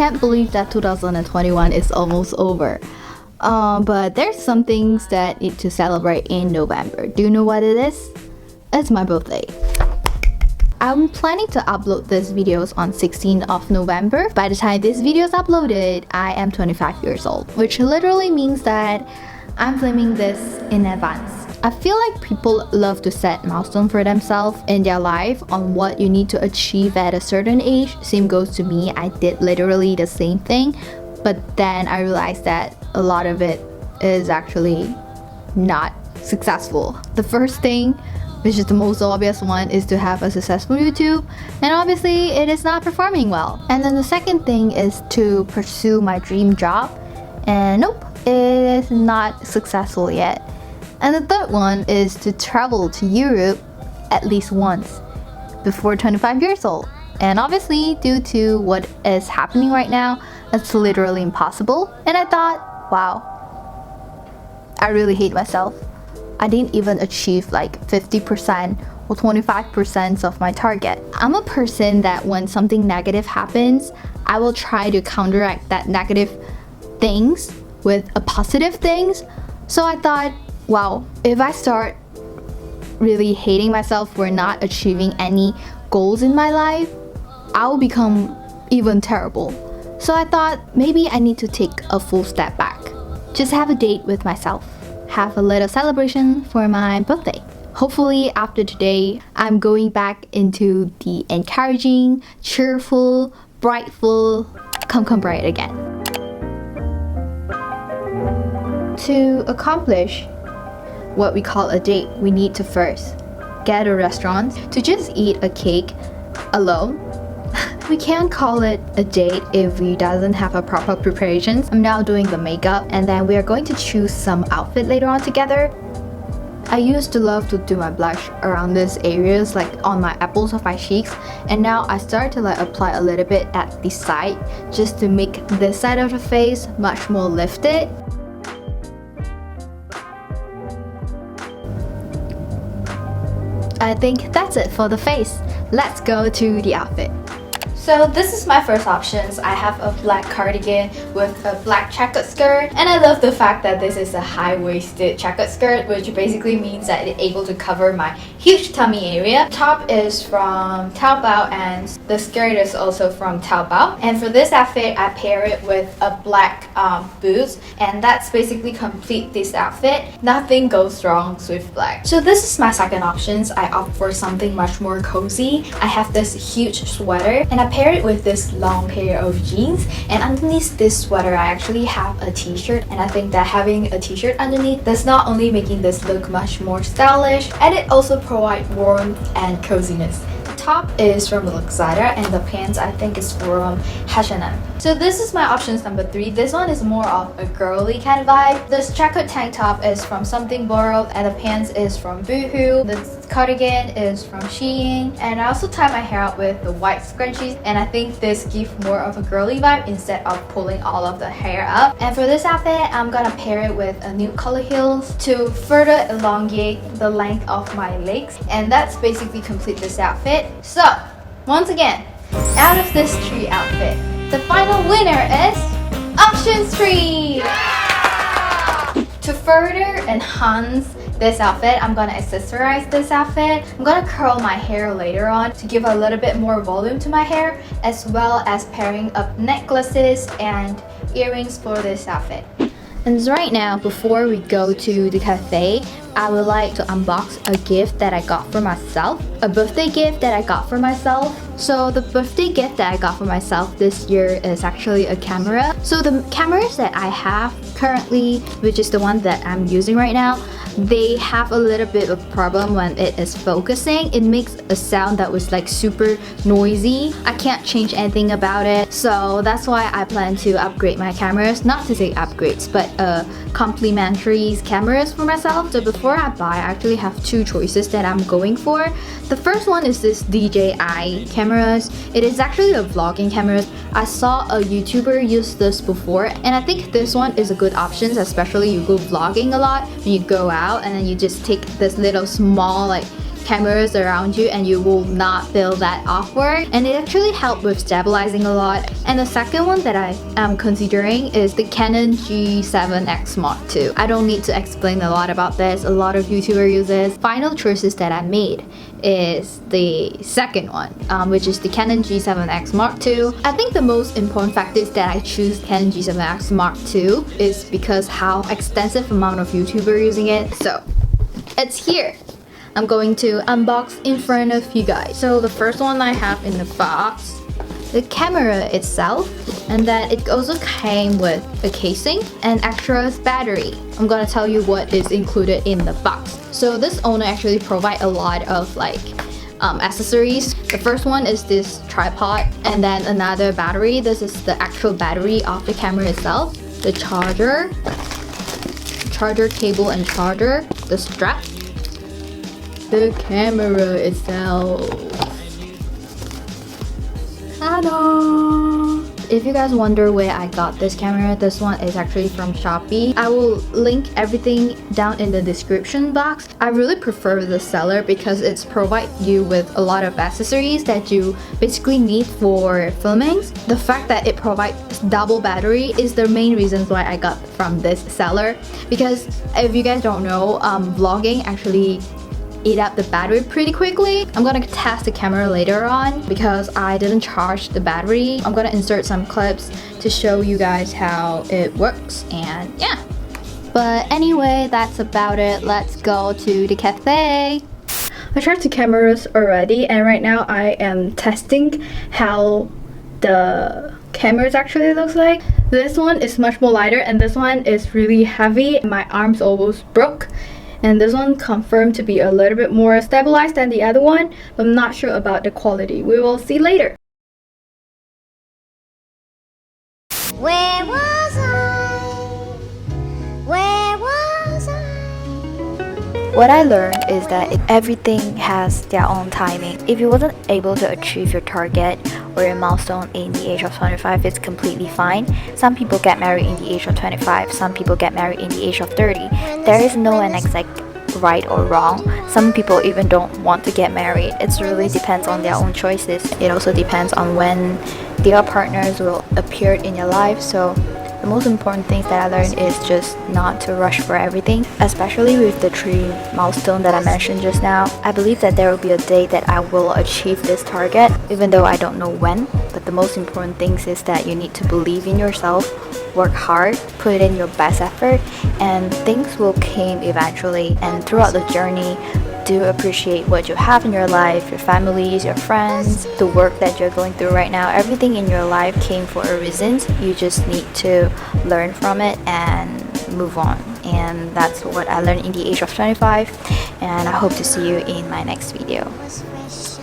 can't believe that 2021 is almost over. But there's some things that need to celebrate in November. Do you know what it is? It's my birthday. I'm planning to upload these videos on 16th of November. By the time this video is uploaded, I am 25 years old, which literally means that I'm filming this in advance. I feel like people love to set milestones for themselves in their life on what you need to achieve at a certain age. Same goes to me. I did literally the same thing, but then I realized that a lot of it is actually not successful. The first thing, which is the most obvious one, is to have a successful YouTube, and obviously it is not performing well. And then the second thing is to pursue my dream job, and nope, it is not successful yet. And the third one is to travel to Europe at least once before 25 years old. And obviously, due to what is happening right now, it's literally impossible. And I thought, wow, I really hate myself. I didn't even achieve like 50% or 25% of my target. I'm a person that when something negative happens, I will try to counteract that negative things with a positive things. So I thought, wow, if I start really hating myself for not achieving any goals in my life, I'll become even terrible. So I thought maybe I need to take a full step back. Just have a date with myself. Have a little celebration for my birthday. Hopefully after today, I'm going back into the encouraging, cheerful, brightful kamkambright again. To accomplish what we call a date, we need to first get a restaurant to just eat a cake alone. We can't call it a date if we doesn't have a proper preparations. I'm now doing the makeup, and then we are going to choose some outfit later on together. I used to love to do my blush around these areas, like on my apples of my cheeks, and now I start to like apply a little bit at the side just to make this side of the face much more lifted. I think that's it for the face. Let's go to the outfit. So this is my first options. I have a black cardigan with a black checkered skirt, and I love the fact that this is a high-waisted checkered skirt, which basically means that it's able to cover my huge tummy area. Top is from Taobao and the skirt is also from Taobao. And for this outfit, I pair it with a black boots, and that's basically complete this outfit. Nothing goes wrong with black. So this is my second options. I opt for something much more cozy. I have this huge sweater, and I pair it with this long pair of jeans, and underneath this sweater I actually have a t-shirt, and I think that having a t-shirt underneath does not only making this look much more stylish, and it also provides warmth and coziness. The top is from Anastasia, and the pants I think is from H&M. So this is my options number 3. This one is more of a girly kind of vibe. This checkered tank top is from Something Borrowed, and the pants is from Boohoo. This cardigan is from Shein, and I also tie my hair out with the white scrunchies, and I think this gives more of a girly vibe instead of pulling all of the hair up. And for this outfit, I'm gonna pair it with a nude color heels to further elongate the length of my legs, and that's basically complete this outfit. So once again, out of this 3 outfit, the final winner is option 3! Yeah! To further enhance this outfit, I'm gonna accessorize this outfit. I'm gonna curl my hair later on to give a little bit more volume to my hair, as well as pairing up necklaces and earrings for this outfit. And right now, before we go to the cafe, I would like to unbox a gift that I got for myself. A birthday gift that I got for myself. So the birthday gift that I got for myself this year is actually a camera. So the cameras that I have currently, which is the one that I'm using right now, they have a little bit of problem when it is focusing. It makes a sound that was like super noisy. I can't change anything about it. So that's why I plan to upgrade my cameras. Not to say upgrades, but complimentary cameras for myself. So before I buy, I actually have 2 choices that I'm going for. The first one is this DJI cameras. It is actually a vlogging camera. I saw a YouTuber use this before, and I think this one is a good option, especially you go vlogging a lot when you go out and then you just take this little small like cameras around you and you will not feel that awkward, and it actually helped with stabilizing a lot. And the second one that I am considering is the Canon G7X Mark II. I don't need to explain a lot about this, a lot of YouTubers use this. Final choices that I made is the second one, which is the Canon G7X Mark II. I think the most important fact is that I choose Canon G7X Mark II is because how extensive amount of YouTubers using it. So it's here. I'm going to unbox in front of you guys. So the first one I have in the box, the camera itself, and then it also came with a casing and extra battery. I'm gonna tell you what is included in the box. So this owner actually provide a lot of accessories. The first one is this tripod, and then another battery. This is the actual battery of the camera itself. The charger cable and charger, the strap, the camera itself. Ta-da! If you guys wonder where I got this camera, this one is actually from Shopee. I will link everything down in the description box. I really prefer the seller because it's provide you with a lot of accessories that you basically need for filmings. The fact that it provides double battery is the main reasons why I got from this seller, because if you guys don't know, vlogging actually eat up the battery pretty quickly. I'm gonna test the camera later on because I didn't charge the battery. I'm gonna insert some clips to show you guys how it works, and yeah. But anyway, that's about it. Let's go to the cafe. I tried the cameras already, and right now I am testing how the cameras actually looks like. This one is much more lighter and this one is really heavy. My arms almost broke. And this one confirmed to be a little bit more stabilized than the other one, but I'm not sure about the quality. We will see later. Where was I? Where was I? What I learned is that everything has their own timing. If you wasn't able to achieve your target or your milestone in the age of 25, it's completely fine. Some people get married in the age of 25, some people get married in the age of 30. There is no an exact right or wrong. Some people even don't want to get married. It really depends on their own choices. It also depends on when their partners will appear in your life. So the most important things that I learned is just not to rush for everything, especially with the 3 milestone that I mentioned just now. I believe that there will be a day that I will achieve this target, even though I don't know when. But the most important things is that you need to believe in yourself, work hard, put in your best effort, and things will come eventually. And throughout the journey, do appreciate what you have in your life, your families, your friends, the work that you're going through right now. Everything in your life came for a reason. You just need to learn from it and move on. And that's what I learned in the age of 25. And I hope to see you in my next video. Peace.